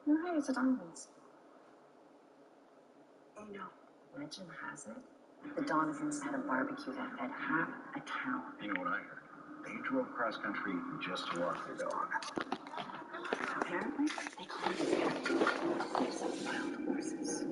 No, hey, it's Donovan's. Oh no, legend has it the Donovans had a barbecue that fed half a town. You know what I heard? They drove cross country just to walk their dog. Apparently, they call it some wild horses.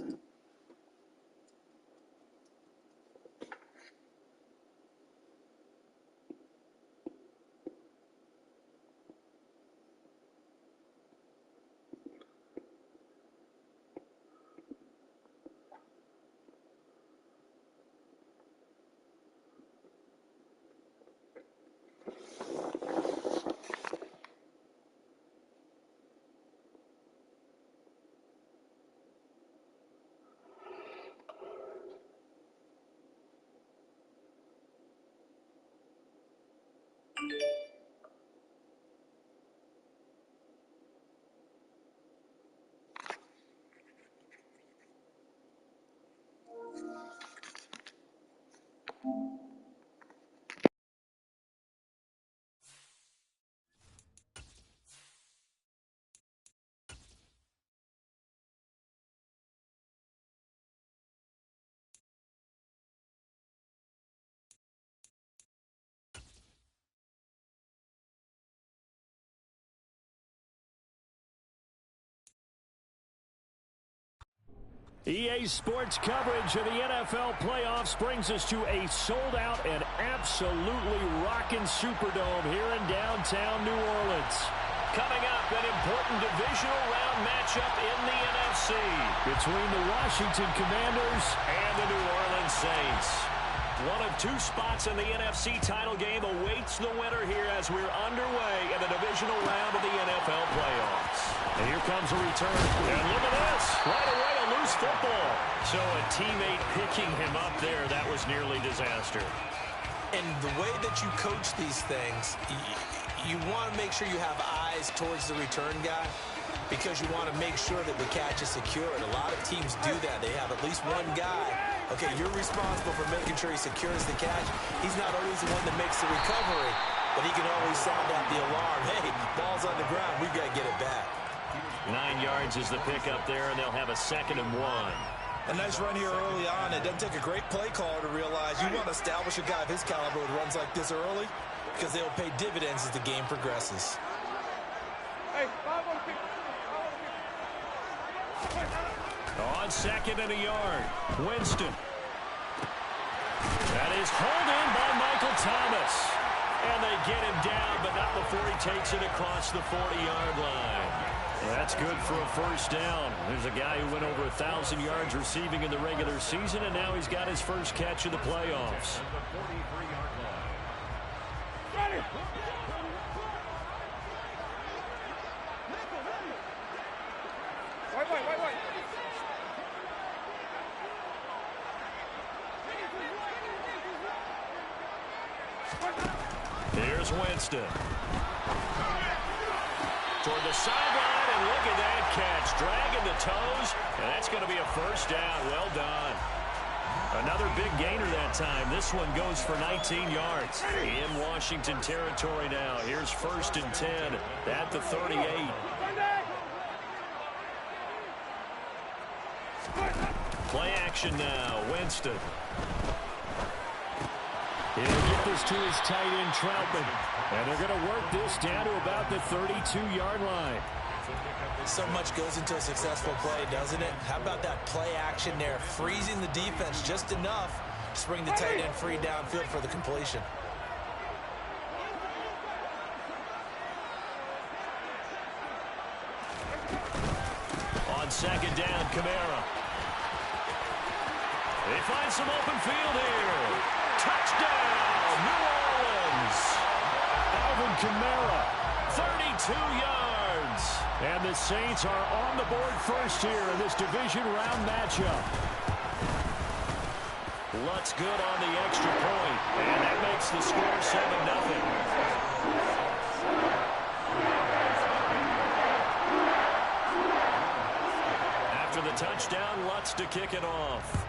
EA Sports coverage of the NFL playoffs brings us to a sold-out and absolutely rocking Superdome here in downtown New Orleans. Coming up, an important divisional round matchup in the NFC between the Washington Commanders and the New Orleans Saints. One of two spots in the NFC title game awaits the winner here as we're underway in the divisional round of the NFL playoffs. And here comes a return. And look at this. Right away, a loose football. So a teammate picking him up there, that was nearly disaster. And the way that you coach these things, you want to make sure you have eyes towards the return guy because you want to make sure that the catch is secured. A lot of teams do that. They have at least one guy. Okay, you're responsible for making sure he secures the catch. He's not always the one that makes the recovery, but he can always sound out the alarm. Hey, ball's on the ground. We've got to get it back. 9 yards is the pickup there, and they'll have a 2nd and 1. A nice run here early on. It doesn't take a great play caller to realize you want to establish a guy of his caliber who runs like this early because they'll pay dividends as the game progresses. On 2nd and a yard, Winston. That is hauled in by Michael Thomas. And they get him down, but not before he takes it across the 40-yard line. That's good for a first down. There's a guy who went over 1,000 yards receiving in the regular season, and now he's got his first catch of the playoffs. Here's Winston. Toward the sideline, and look at that catch. Dragging the toes, and that's going to be a first down. Well done. Another big gainer that time. This one goes for 19 yards. In Washington territory now. Here's 1st and 10 at the 38. Play action now. Winston. He'll get this to his tight end, Troutman. And they're going to work this down to about the 32-yard line. So much goes into a successful play, doesn't it? How about that play action there? Freezing the defense just enough to bring the tight end free downfield for the completion. On 2nd down, Kamara. They find some open field here. Touchdown, New Orleans. Alvin Kamara, 32 yards. And the Saints are on the board first here in this division round matchup. Lutz good on the extra point, and that makes the score 7-0. After the touchdown, Lutz to kick it off.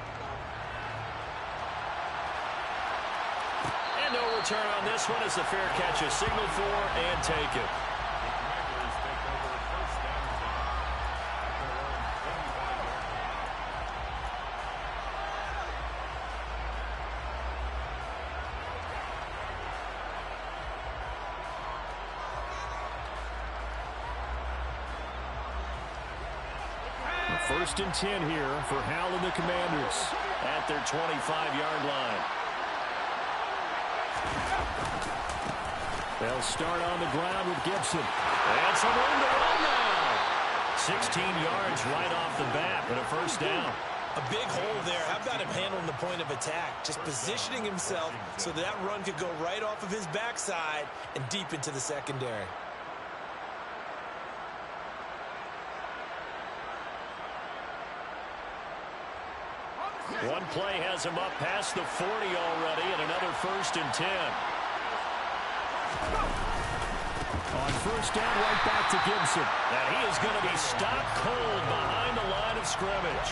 And no return on this one as the fair catch is signaled for and taken. First and 10 here for Hal and the Commanders at their 25-yard line. They'll start on the ground with Gibson. And some room to run now. 16 yards right off the bat, but a first down. A big hole there. How about him handling the point of attack? Just positioning himself so that run could go right off of his backside and deep into the secondary. One play has him up past the 40 already, and another first and 10. On first down, right back to Gibson. And he is going to be stopped cold behind the line of scrimmage.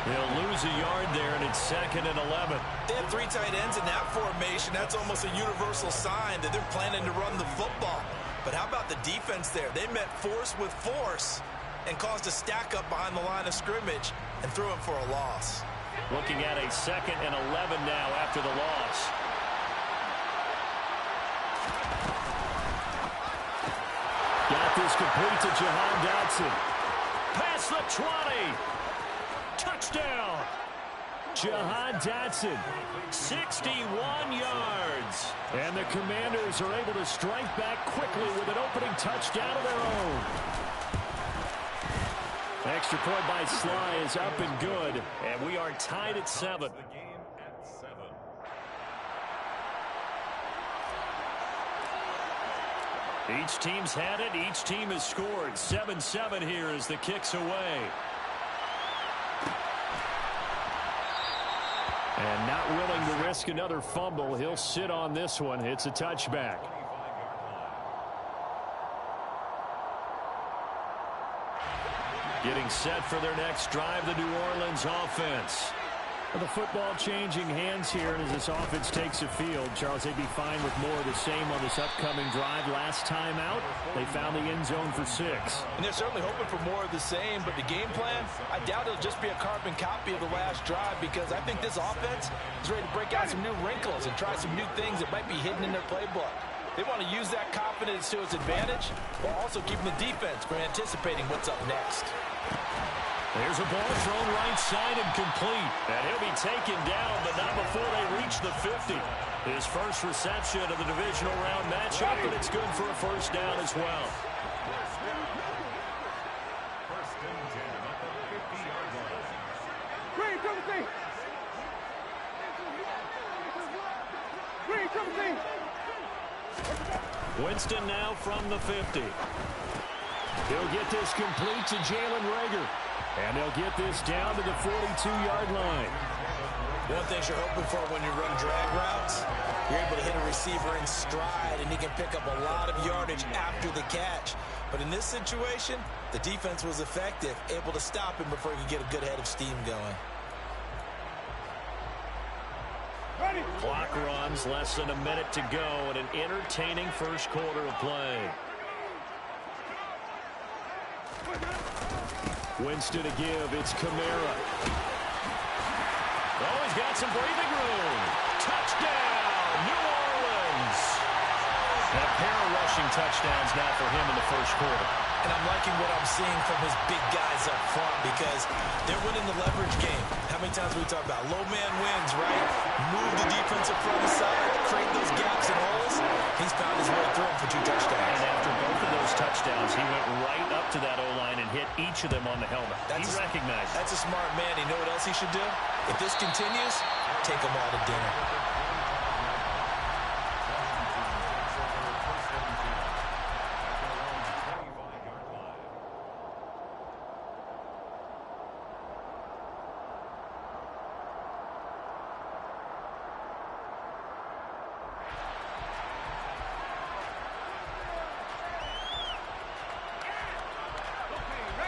They'll lose a yard there, and it's 2nd and 11. They have 3 tight ends in that formation. That's almost a universal sign that they're planning to run the football. But how about the defense there? They met force with force and caused a stack up behind the line of scrimmage and threw him for a loss. Looking at a 2nd and 11 now after the loss. Got this complete to Jahan Dotson. Past the 20. Touchdown. Jahan Dotson, 61 yards. And the Commanders are able to strike back quickly with an opening touchdown of their own. Extra point by Sly is up and good, and we are tied at 7. Each team's had it. Each team has scored. 7-7 here as the kick's away. And not willing to risk another fumble. He'll sit on this one. It's a touchback. Getting set for their next drive, the New Orleans offense. Well, the football changing hands here as this offense takes the field. Charles, they'd be fine with more of the same on this upcoming drive. Last time out, they found the end zone for 6. And they're certainly hoping for more of the same, but the game plan, I doubt it'll just be a carbon copy of the last drive, because I think this offense is ready to break out some new wrinkles and try some new things that might be hidden in their playbook. They want to use that confidence to its advantage, while also keeping the defense from anticipating what's up next. There's a ball thrown right side and complete. And he'll be taken down, but not before they reach the 50. His first reception of the divisional round matchup, and it's good for a first down as well. Winston now from the 50. He'll get this complete to Jalen Reagor. And they'll get this down to the 42-yard line. One thing you're hoping for when you run drag routes, you're able to hit a receiver in stride, and he can pick up a lot of yardage after the catch. But in this situation, the defense was effective, able to stop him before he could get a good head of steam going. Clock runs, less than a minute to go, and an entertaining first quarter of play. Winston to give. It's Kamara. Oh, he's got some breathing room. Touchdown, New Orleans. And a pair of rushing touchdowns now for him in the first quarter. And I'm liking what I'm seeing from his big guys up front, because they're winning the leverage game. How many times we talk about low man wins, right? Move the defense up front side, create those gaps and holes. He's found his way through them for 2 touchdowns. And after both of those touchdowns, he went right up to that O-line and hit each of them on the helmet. He recognized it. That's a smart man. You know what else he should do? If this continues, take them all to dinner.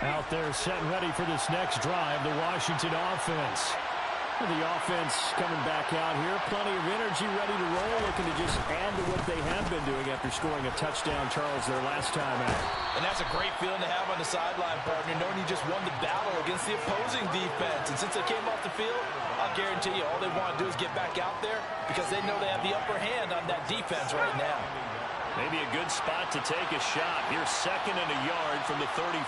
Out there set and ready for this next drive, the Washington offense. The offense coming back out here. Plenty of energy, ready to roll, looking to just add to what they have been doing after scoring a touchdown, Charles, their last time out. And that's a great feeling to have on the sideline, partner, knowing you just won the battle against the opposing defense. And since they came off the field, I'll guarantee you all they want to do is get back out there because they know they have the upper hand on that defense right now. Maybe a good spot to take a shot. Here's 2nd and a yard from the 34.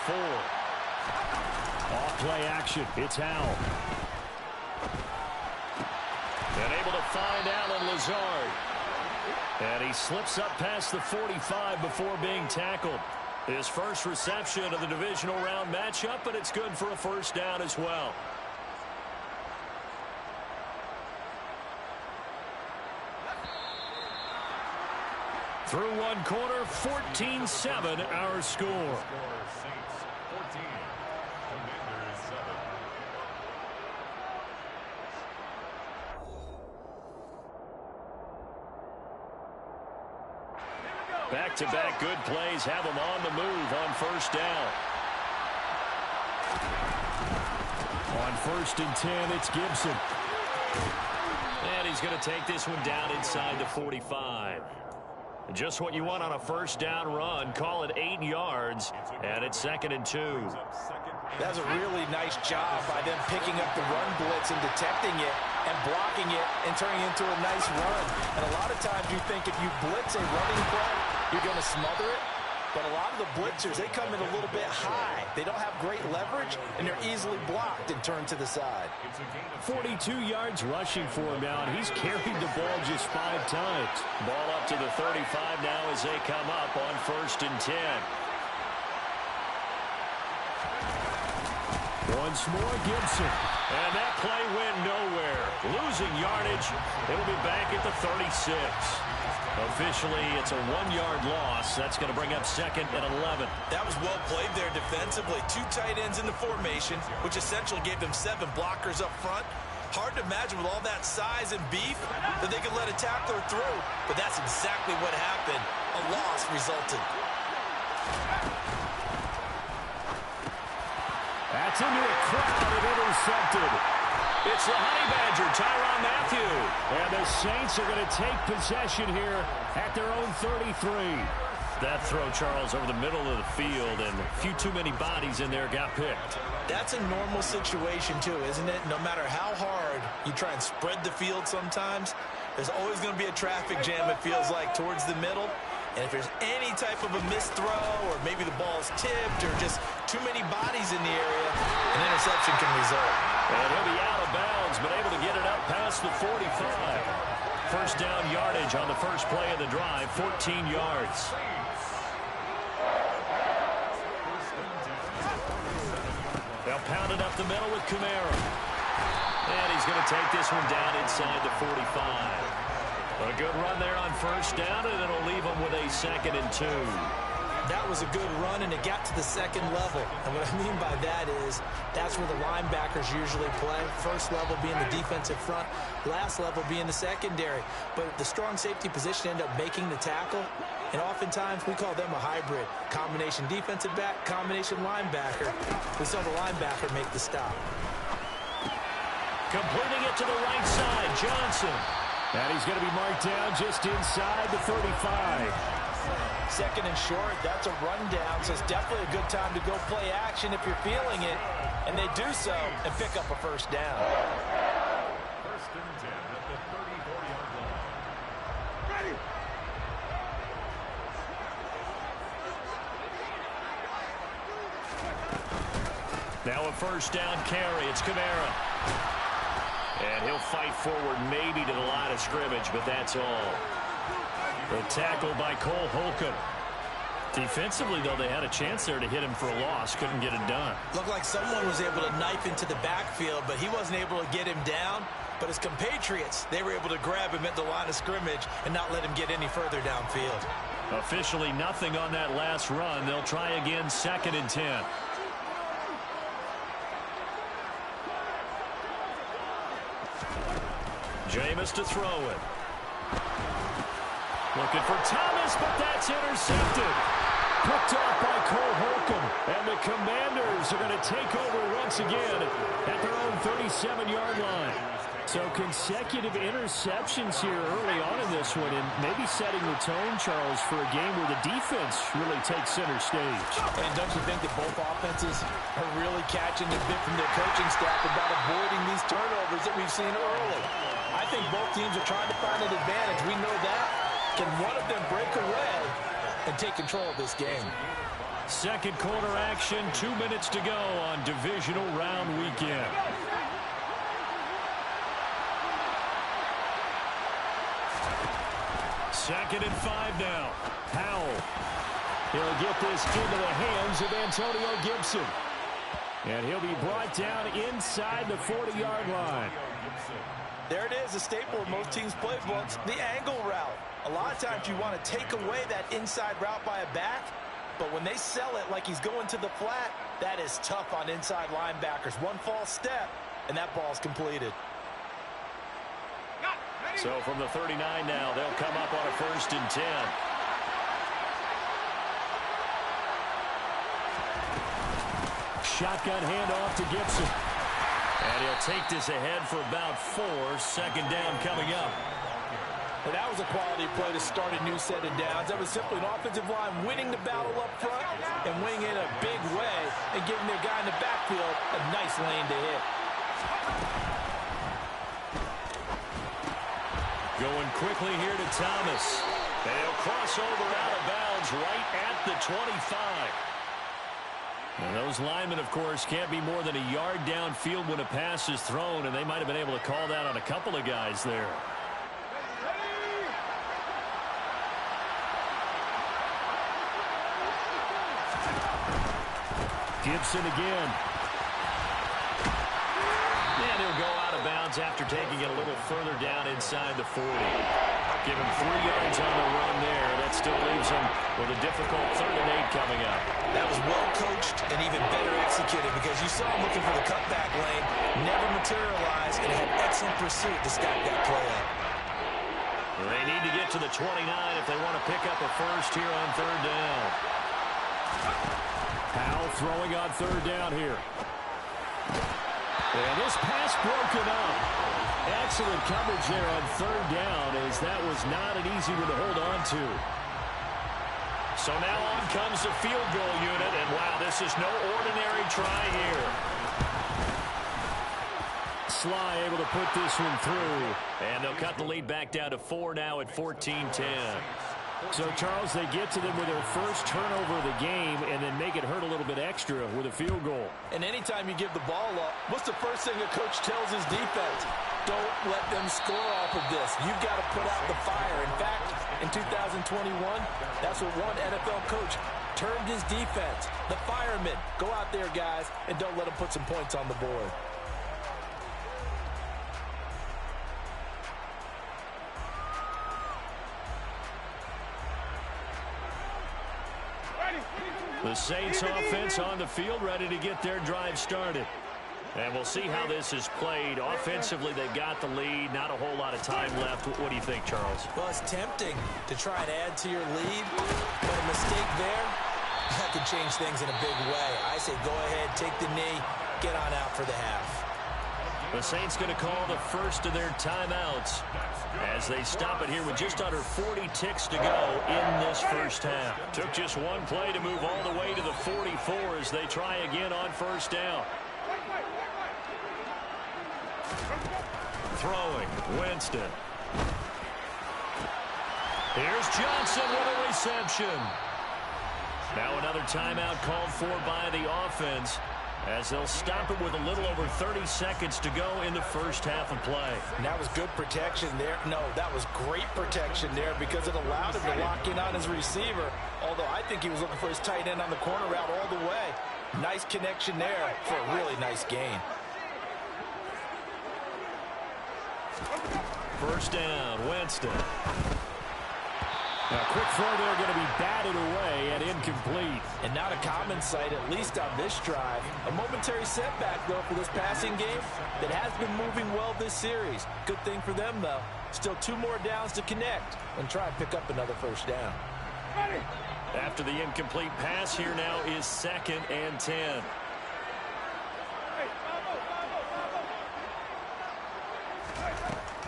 Off play action. It's Howell. And able to find Allen Lazard. And he slips up past the 45 before being tackled. His first reception of the divisional round matchup, but it's good for a first down as well. Through one quarter, 14-7 our score. Back-to-back good plays have them on the move on first down. On 1st and 10, it's Gibson. And he's going to take this one down inside the 45. Just what you want on a first down run. Call it 8 yards, and it's 2nd and 2. That's a really nice job by them picking up the run blitz and detecting it and blocking it and turning it into a nice run. And a lot of times you think if you blitz a running play, you're going to smother it. But a lot of the blitzers, they come in a little bit high. They don't have great leverage, and they're easily blocked and turned to the side. 42 yards rushing for him now, and he's carried the ball just 5 times. Ball up to the 35 now as they come up on 1st and 10. Once more, Gibson. And that play went nowhere. Losing yardage. It'll be back at the 36. Officially, it's a 1-yard loss. That's going to bring up 2nd and 11. That was well played there defensively. 2 tight ends in the formation, which essentially gave them 7 blockers up front. Hard to imagine with all that size and beef that they could let a tackler through. But that's exactly what happened. A loss resulted. That's into a crowd and intercepted. It's the Honey Badger, Tyrann Mathieu. And the Saints are going to take possession here at their own 33. That throw, Charles, over the middle of the field, and a few too many bodies in there got picked. That's a normal situation, too, isn't it? No matter how hard you try and spread the field sometimes, there's always going to be a traffic jam, it feels like, towards the middle. And if there's any type of a missed throw or maybe the ball's tipped or just too many bodies in the area, an interception can result. And he'll be out of bounds, but able to get it up past the 45. First down yardage on the first play of the drive, 14 yards. They'll pound it up the middle with Kamara. And he's going to take this one down inside the 45. A good run there on first down, and it'll leave them with a 2nd and 2. That was a good run, and it got to the 2nd level. And what I mean by that is that's where the linebackers usually play. First level being the defensive front, last level being the secondary. But the strong safety position ended up making the tackle, and oftentimes we call them a hybrid. Combination defensive back, combination linebacker. We saw the linebacker make the stop. Completing it to the right side, Johnson. And he's going to be marked down just inside the 35. 2nd and short, that's a rundown, so it's definitely a good time to go play action if you're feeling it. And they do so and pick up a first down. 1st and 10 at the 34-yard line. Ready. Now a first down carry. It's Kamara. And he'll fight forward maybe to the line of scrimmage, but that's all. The tackle by Cole Holcomb. Defensively, though, they had a chance there to hit him for a loss. Couldn't get it done. Looked like someone was able to knife into the backfield, but he wasn't able to get him down. But his compatriots, they were able to grab him at the line of scrimmage and not let him get any further downfield. Officially nothing on that last run. They'll try again, 2nd and 10. Jameis to throw it. Looking for Thomas, but that's intercepted. Picked off by Cole Holcomb. And the Commanders are going to take over once again at their own 37-yard line. So consecutive interceptions here early on in this one, and maybe setting the tone, Charles, for a game where the defense really takes center stage. And don't you think that both offenses are really catching the bit from their coaching staff about avoiding these turnovers that we've seen early? I think both teams are trying to find an advantage. We know that. Can one of them break away and take control of this game? Second quarter action, 2 minutes to go on divisional round weekend. Second and 5 now. Powell. He'll get this into the hands of Antonio Gibson. And he'll be brought down inside the 40-yard line. There it is, a staple of most teams' playbooks, the angle route. A lot of times you want to take away that inside route by a back, but when they sell it like he's going to the flat, that is tough on inside linebackers. One false step, and that ball's completed. So from the 39 now, they'll come up on a 1st and 10. Shotgun handoff to Gibson. And he'll take this ahead for about 4. Second down coming up. And that was a quality play to start a new set of downs. That was simply an offensive line winning the battle up front and winning it a big way and giving their guy in the backfield a nice lane to hit. Going quickly here to Thomas. They'll cross over out of bounds right at the 25. And those linemen, of course, can't be more than a yard downfield when a pass is thrown, and they might have been able to call that on a couple of guys there. Gibson again. And he'll go out of bounds after taking it a little further down inside the 40. Give him 3 yards on the run there. That still leaves him with a difficult 3rd and 8 coming up. That was well coached and even better executed because you saw him looking for the cutback lane, never materialized, and had excellent pursuit to stop that play up. They need to get to the 29 if they want to pick up a first here on 3rd down. Powell throwing on 3rd down here. And this pass broken up. Excellent coverage there on 3rd down, as that was not an easy one to hold on to. So now on comes the field goal unit, and wow, this is no ordinary try here. Sly able to put this one through, and they'll cut the lead back down to 4 now at 14-10. So, Charles, they get to them with their first turnover of the game and then make it hurt a little bit extra with a field goal. And anytime you give the ball up, what's the first thing a coach tells his defense? Don't let them score off of this. You've got to put out the fire. In fact, in 2021, that's what one NFL coach termed his defense. The firemen. Go out there, guys, and don't let them put some points on the board. The Saints offense on the field, ready to get their drive started. And we'll see how this is played. Offensively, they've got the lead. Not a whole lot of time left. What do you think, Charles? Well, it's tempting to try and add to your lead, but a mistake there, that could change things in a big way. I say go ahead, take the knee, get on out for the half. The Saints going to call the first of their timeouts as they stop it here with just under 40 ticks to go in this first half. Took just one play to move all the way to the 44 as they try again on 1st down. Throwing, Winston. Here's Johnson with a reception. Now another timeout called for by the offense, as they'll stop it with a little over 30 seconds to go in the first half of play. And that was good protection there. No, that was great protection there because it allowed him to lock in on his receiver, although I think he was looking for his tight end on the corner route all the way. Nice connection there for a really nice gain. First down, Winston. A quick throw there going to be batted away and incomplete. And not a common sight, at least on this drive. A momentary setback, though, for this passing game that has been moving well this series. Good thing for them, though. Still 2 more downs to connect and try and pick up another first down. After the incomplete pass, here now is 2nd and 10.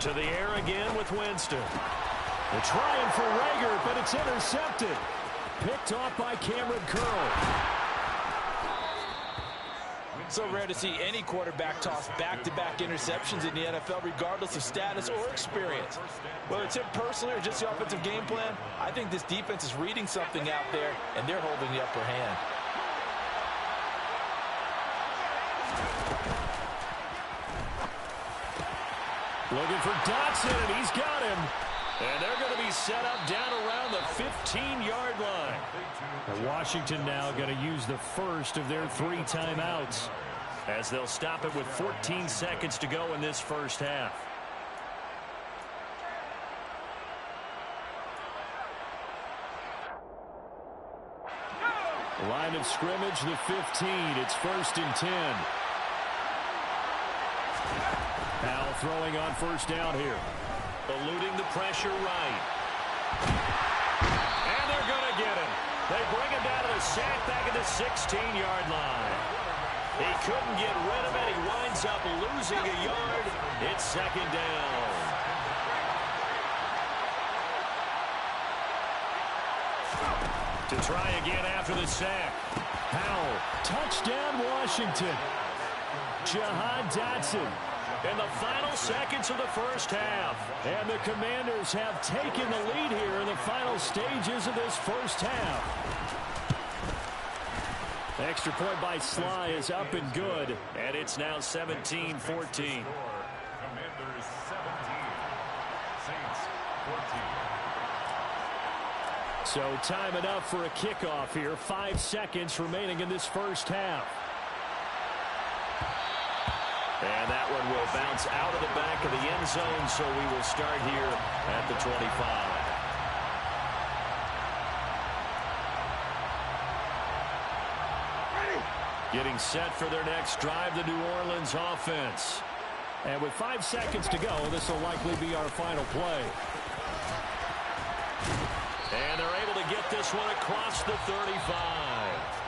To the air again with Winston. They're trying for Rager, but it's intercepted. Picked off by Cameron Curl. So rare to see any quarterback toss back-to-back interceptions in the NFL, regardless of status or experience. Whether it's him personally or just the offensive game plan, I think this defense is reading something out there, and they're holding the upper hand. Looking for Dotson, and he's got him. And they're going to be set up down around the 15-yard line. And Washington now going to use the first of their 3 timeouts, as they'll stop it with 14 seconds to go in this first half. Line of scrimmage, the 15. It's 1st and 10. Powell throwing on first down here. Eluding the pressure right. And they're going to get him. They bring him down to the sack back at the 16-yard line. He couldn't get rid of it. He winds up losing a yard. It's 2nd down. To try again after the sack. Powell, touchdown Washington. Jahan Dotson in the final seconds of the first half. And the Commanders have taken the lead here in the final stages of this first half. Extra point by Sly is up and good, and it's now 17-14. Commanders 17, Saints 14. So time enough for a kickoff here. 5 seconds remaining in this first half. And that one will bounce out of the back of the end zone, so we will start here at the 25. Getting set for their next drive, the New Orleans offense. And with 5 seconds to go, this will likely be our final play. And they're able to get this one across the 35.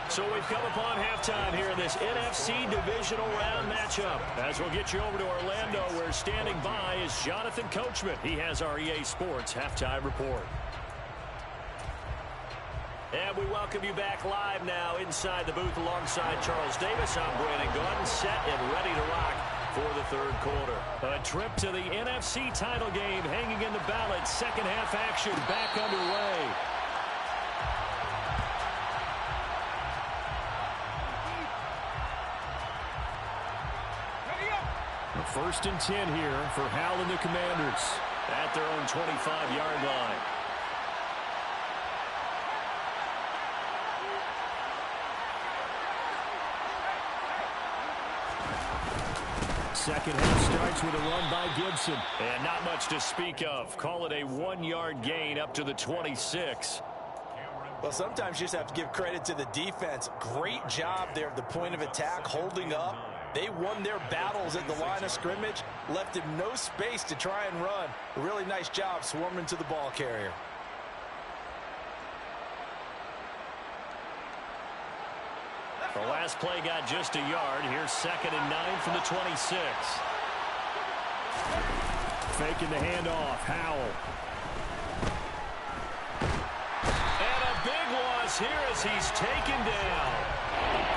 So we've come upon halftime here in this NFC divisional round matchup. As we'll get you over to Orlando, where standing by is Jonathan Coachman. He has our EA Sports halftime report. And we welcome you back live now inside the booth alongside Charles Davis. I'm Brandon Gaudin, set and ready to rock for the third quarter. A trip to the NFC title game hanging in the balance. Second half action back underway. The 1st and 10 here for Hal and the Commanders at their own 25-yard line. Second half starts with a run by Gibson. And not much to speak of. Call it a 1-yard gain up to the 26. Well, sometimes you just have to give credit to the defense. Great job there at the point of attack, holding up. They won their battles at the line of scrimmage, left him no space to try and run. A really nice job swarming to the ball carrier. The last play got just a yard. Here's 2nd and 9 from the 26. Faking the handoff. Howell. And a big loss here as he's taken down.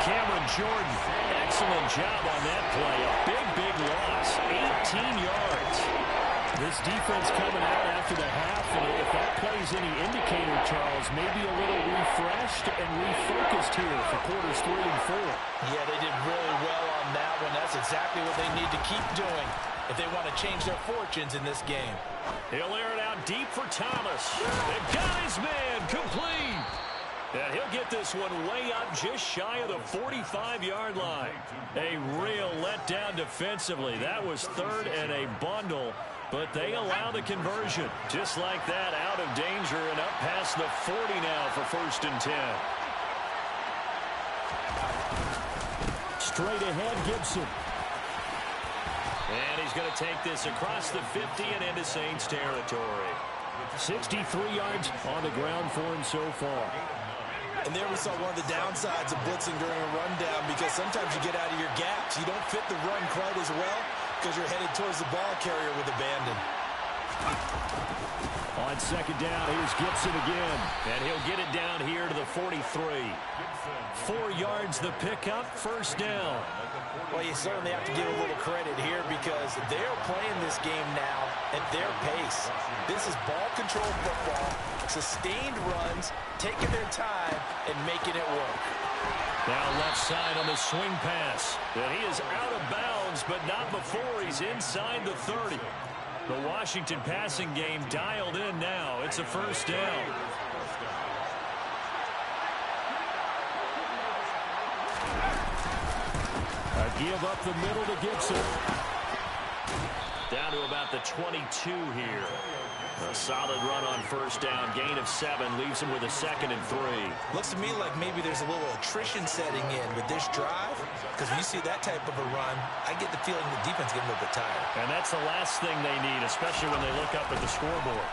Cameron Jordan, excellent job on that play. A big loss. 18 yards. This defense coming out after the half, and if that plays any indicator, Charles, maybe a little refreshed and refocused here for quarters 3 and 4. Yeah, they did really well on that one. That's exactly what they need to keep doing if they want to change their fortunes in this game. He'll air it out deep for Thomas. They've got his man complete. And he'll get this one way up just shy of the 45-yard line. A real letdown defensively. That was 3rd and a bundle. But they allow the conversion. Just like that, out of danger and up past the 40 now for 1st and 10. Straight ahead, Gibson. And he's going to take this across the 50 and into Saints territory. 63 yards on the ground for him so far. And there we saw one of the downsides of blitzing during a rundown, because sometimes you get out of your gaps. You don't fit the run quite as well. because you're headed towards the ball carrier with abandon. On second down, here's Gibson again. And he'll get it down here to the 43. 4 yards the pickup, first down. Well, you certainly have to give a little credit here because they're playing this game now at their pace. This is ball control football, sustained runs, taking their time, and making it work. Now left side on the swing pass. And he is out of bounds, but not before he's inside the 30. The Washington passing game dialed in now. It's a first down. A give up the middle to Gibson. Down to about the 22 here. A solid run on first down. Gain of 7 leaves him with a 2nd and 3. Looks to me like maybe there's a little attrition setting in with this drive. Because when you see that type of a run, I get the feeling the defense getting a little bit tired. And that's the last thing they need, especially when they look up at the scoreboard.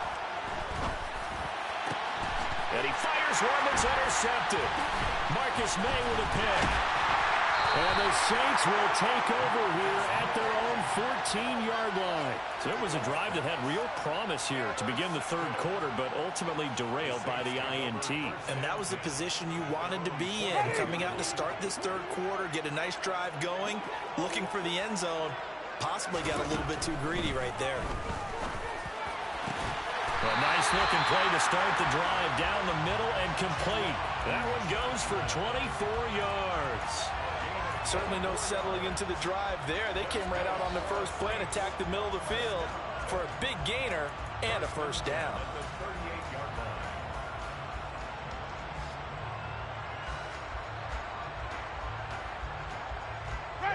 And he fires one that's intercepted. Marcus May with a pick. And the Saints will take over here at their own 14-yard line. So it was a drive that had real promise here to begin the third quarter, but ultimately derailed by the INT. And that was the position you wanted to be in, coming out to start this third quarter, get a nice drive going, looking for the end zone. Possibly got a little bit too greedy right there. A nice-looking play to start the drive down the middle and complete. That one goes for 24 yards. Certainly no settling into the drive there. They came right out on the first play and attacked the middle of the field for a big gainer and a first down.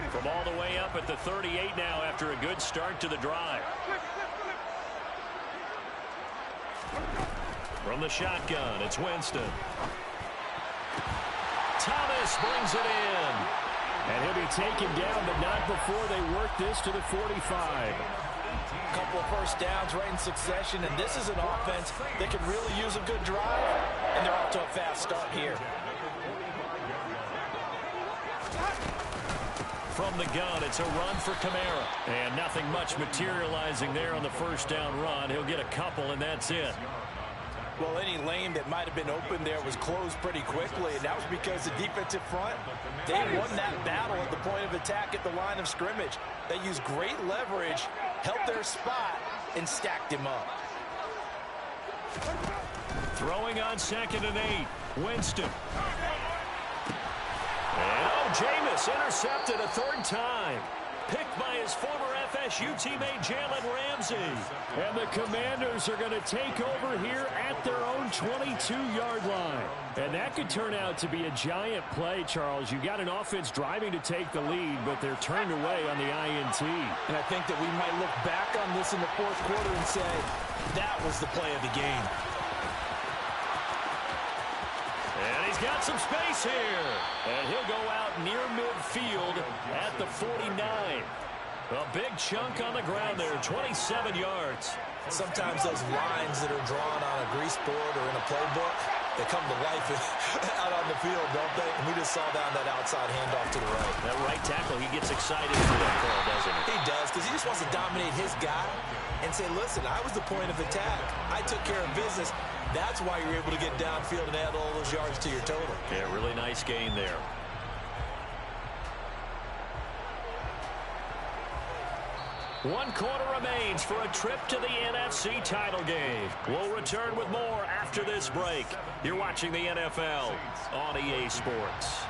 From all the way up at the 38 now after a good start to the drive. From the shotgun, it's Winston. Thomas brings it in. And he'll be taken down, but not before they work this to the 45. A couple of first downs right in succession, and this is an offense that could really use a good drive, and they're off to a fast start here. From the gun, it's a run for Kamara. And nothing much materializing there on the first down run. He'll get a couple, and that's it. Well, any lane that might have been open there was closed pretty quickly, and that was because the defensive front, they won that battle at the point of attack at the line of scrimmage. They used great leverage, held their spot, and stacked him up. Throwing on 2nd and 8. Winston. And Jameis intercepted a 3rd time. Picked by his former FSU teammate Jalen Ramsey. And the Commanders are going to take over here at their own 22-yard line. And that could turn out to be a giant play, Charles. You got an offense driving to take the lead, but they're turned away on the INT. And I think that we might look back on this in the fourth quarter and say, that was the play of the game. And he's got some space here. And he'll go out near midfield at the 49. A big chunk on the ground there, 27 yards. Sometimes those lines that are drawn on a grease board or in a playbook, they come to life out on the field, don't they? And we just saw down that outside handoff to the right. That right tackle, he gets excited for that call, doesn't he? He does, because he just wants to dominate his guy and say, listen, I was the point of attack. I took care of business. That's why you're able to get downfield and add all those yards to your total. Yeah, really nice gain there. One quarter remains for a trip to the NFC title game. We'll return with more after this break. You're watching the NFL on EA Sports.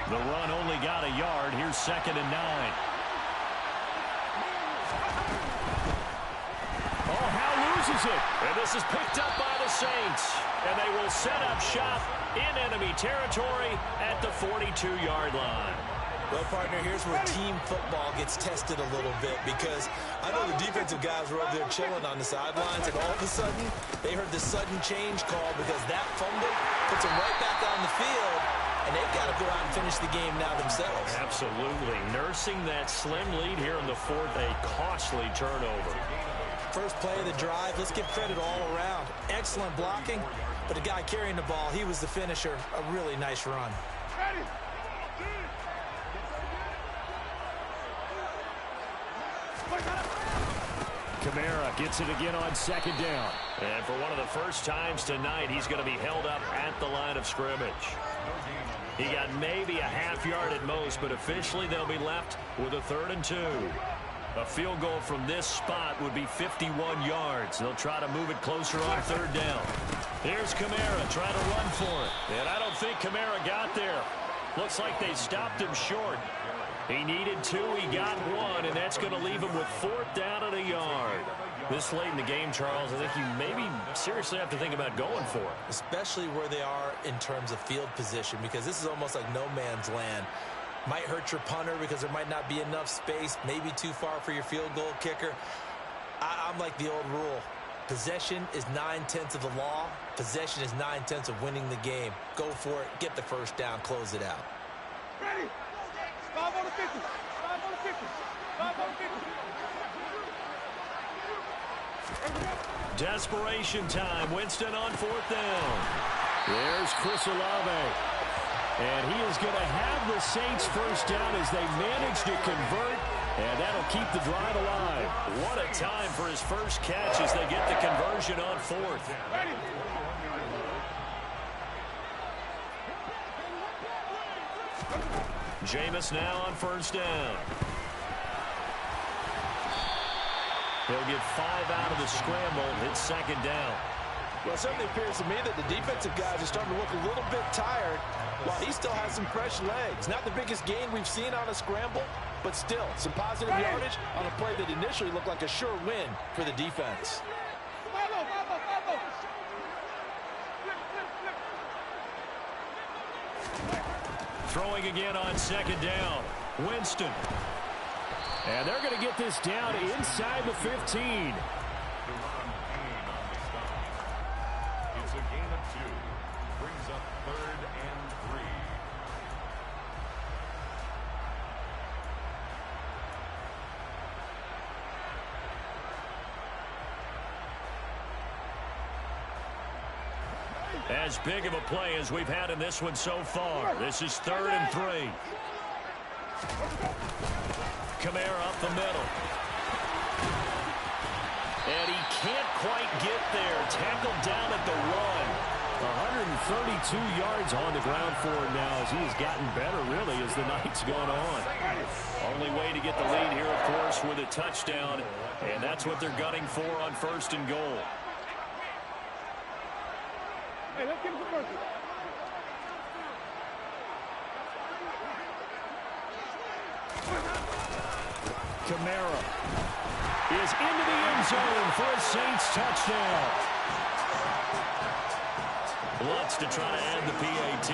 The run only got a yard. Here's 2nd and 9. Oh, Howe loses it. And this is picked up by the Saints. And they will set up shop in enemy territory at the 42-yard line. Well, partner, here's where team football gets tested a little bit, because I know the defensive guys were over there chilling on the sidelines, and all of a sudden, they heard the sudden change call because that fumble puts them right back on the field, and they've got to go out and finish the game now themselves. Absolutely. Nursing that slim lead here in the fourth, a costly turnover. First play of the drive, let's give credit all around. Excellent blocking, but the guy carrying the ball, he was the finisher. A really nice run. Kamara gets it again on second down. And for one of the first times tonight, he's going to be held up at the line of scrimmage. He got maybe a half yard at most, but officially they'll be left with a 3rd and 2. A field goal from this spot would be 51 yards. They'll try to move it closer on 3rd down. Here's Kamara trying to run for it. And I don't think Kamara got there. Looks like they stopped him short. He needed 2, he got 1, and that's going to leave him with 4th down and a yard. This late in the game, Charles, I think you maybe seriously have to think about going for it. Especially where they are in terms of field position, because this is almost like no man's land. Might hurt your punter because there might not be enough space, maybe too far for your field goal kicker. I'm like the old rule. Possession is 9/10 of the law. Possession is 9/10 of winning the game. Go for it, get the first down, close it out. Ready? 5 on the 50. 5 on the 50. 5 on the 50. Desperation time. Winston on 4th down. There's Chris Olave. And he is going to have the Saints first down as they manage to convert. And that'll keep the drive alive. What a time for his first catch as they get the conversion on 4th. Ready? Jameis now on 1st down. He'll get 5 out of the scramble. Hits 2nd down. Well, it certainly appears to me that the defensive guys are starting to look a little bit tired while he still has some fresh legs. Not the biggest gain we've seen on a scramble, but still some positive yardage on a play that initially looked like a sure win for the defense. Throwing again on 2nd down. Winston. And they're going to get this down inside the 15. It's a gain of 2. Brings up 3rd and 3. As big of a play as we've had in this one so far. This is 3rd and 3. Kamara up the middle. And he can't quite get there. Tackled down at the 1. 132 yards on the ground for him now as he has gotten better, really, as the night's gone on. Only way to get the lead here, of course, with a touchdown. And that's what they're gunning for on 1st and goal. Hey, let's give him some mercy. Kamara is into the end zone for a Saints touchdown. Lutz to try to add the PAT.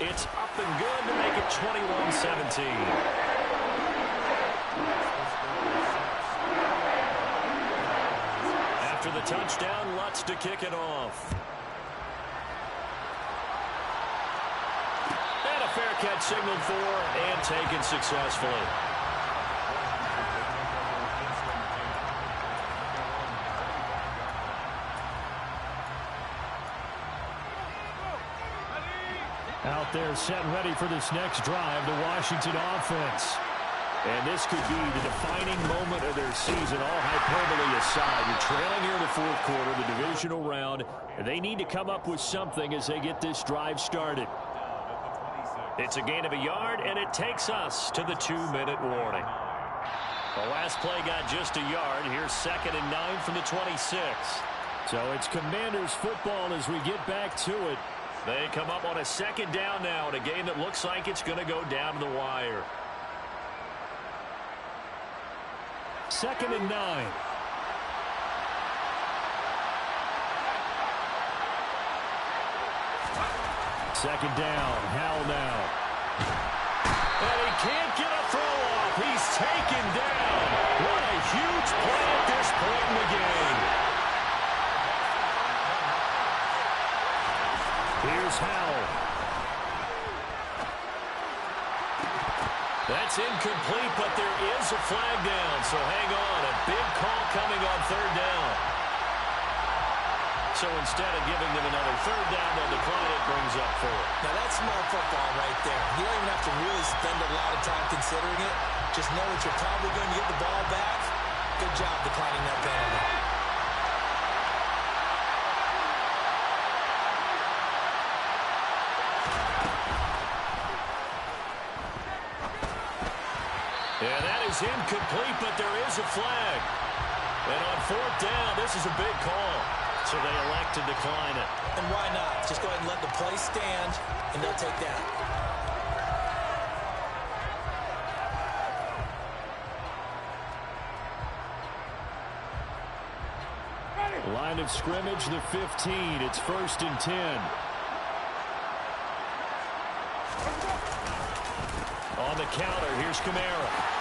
It's up and good to make it 21-17. After the touchdown, Lutz to kick it off. And a fair catch signaled for and taken successfully. Out there set and ready for this next drive, the Washington offense. And this could be the defining moment of their season, all hyperbole aside. You're trailing here in the 4th quarter, the divisional round, and they need to come up with something as they get this drive started. It's a gain of a yard, and it takes us to the 2-minute warning. The last play got just a yard. Here's 2nd and 9 from the 26. So it's Commanders football as we get back to it. They come up on a 2nd down now in a game that looks like it's going to go down to the wire. 2nd and 9. Second down. Howell now. And he can't get a throw off. He's taken down. What a huge play at this point in the game. Here's Howell. That It's incomplete, but there is a flag down, so hang on. A big call coming on third down. So instead of giving them another third down, they'll decline it, brings up 4. Now, that's smart football right there. You don't even have to really spend a lot of time considering it. Just know that you're probably going to get the ball back. Good job declining that penalty. And that is incomplete, but there is a flag. And on fourth down, this is a big call. So they elect to decline it. And why not? Just go ahead and let the play stand, and they'll take that. Line of scrimmage, the 15. It's 1st and 10. On the counter, here's Kamara.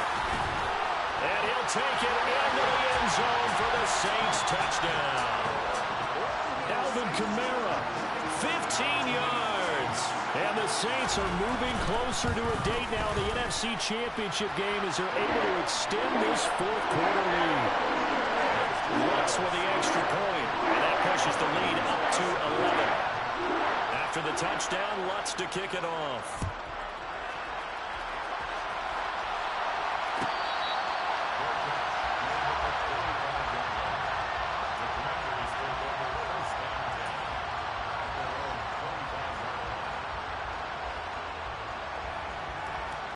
And he'll take it into the end zone for the Saints touchdown. Alvin Kamara, 15 yards. And the Saints are moving closer to a date now in the NFC Championship game as they're able to extend this fourth-quarter lead. Lutz with the extra point, and that pushes the lead up to 11. After the touchdown, Lutz to kick it off.